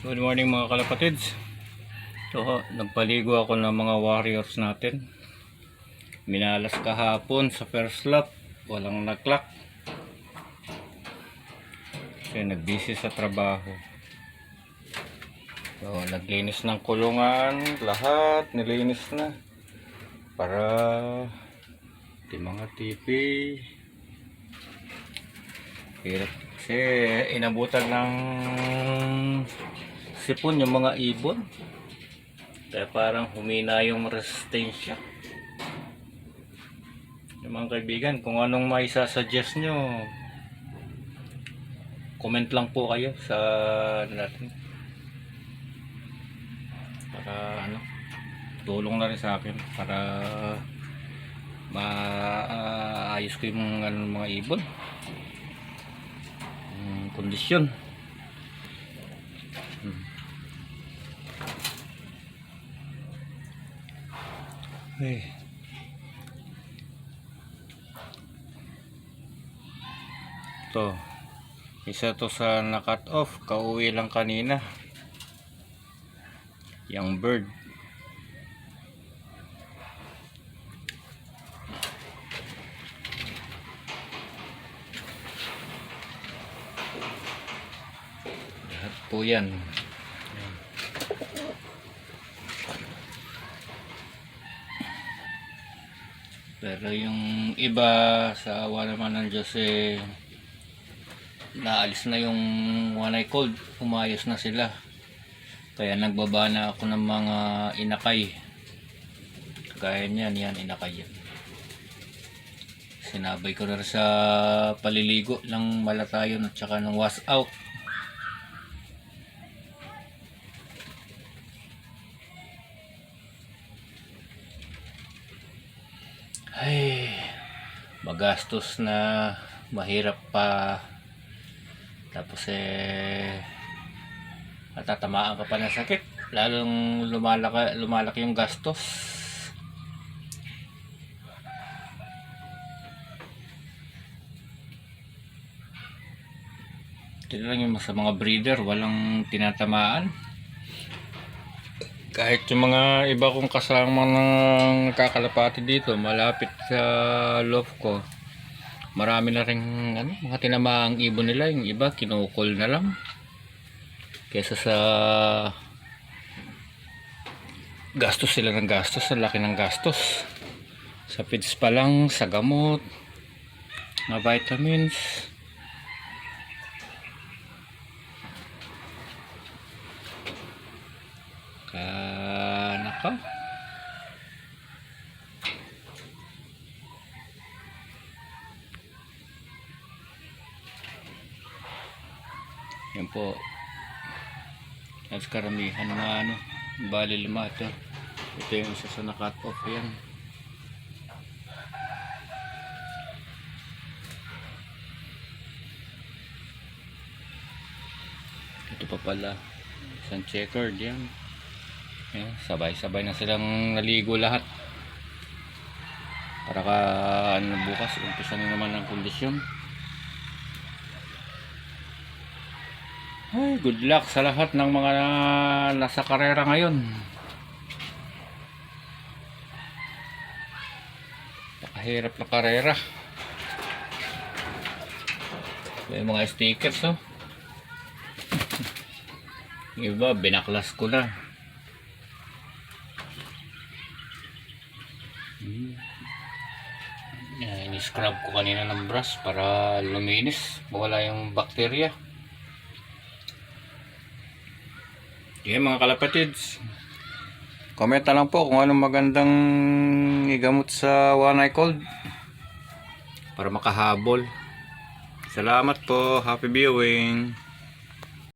Good morning mga kalapatids. So, nagpaligo ako ng mga warriors natin. Minalas kahapon sa first lap, walang naklak kasi nagbisi sa trabaho. So, naglinis ng kulungan, lahat nilinis na para di mga tipi. Hirap kasi inabutan ng sipon yung mga ibon, kaya parang humina yung resistensya. Yung mga kaibigan, kung anong may sasuggest nyo, comment lang po kayo sa natin para tulong na rin sa akin para maayos ko yung mga ibon, yung kondisyon. Ito, isa to sa na-cut off, kauwi lang kanina. Yung bird. Lahat po yan. Pero yung iba, sa awa naman ng Diyos, naalis na yung one eye cold, umayos na sila. Kaya nagbaba na ako ng mga inakay. Kaya niyan, inakay yan. Sinabay ko na rin sa paliligo ng malatayon at saka ng wash out. Ay, magastos na, mahirap pa. Tapos matatamaan ka pa ng sakit, lalong lumalaki yung gastos. Ito lang yung sa mga breeder, walang tinatamaan. Kahit yung mga iba kong kasama ng kakalapati dito malapit sa loft ko, marami na rin mga tinamaang ibon nila. Yung iba kinukol na lang kesa sa gastos sila ng gastos, sa laki ng gastos sa feeds pa lang, sa gamot, mga vitamins. Naka yan po, as karamihan na bali 5 ito. Ito yung isa sa na-cut off yan. Ito pa pala isang checkered yan. Yan, sabay-sabay na silang naligo lahat para bukas umpisa na naman ang kondisyon. Ay, good luck sa lahat ng mga nasa karera ngayon. Nakahirap na karera. May mga stickers, oh. Yung iba binaklas ko na. Ini-scrub ko kanina ng brush para luminis, mawala yung bakterya. Okay mga kalapatids, comment na lang po kung anong magandang igamot sa one eye cold para makahabol. Salamat po, happy viewing.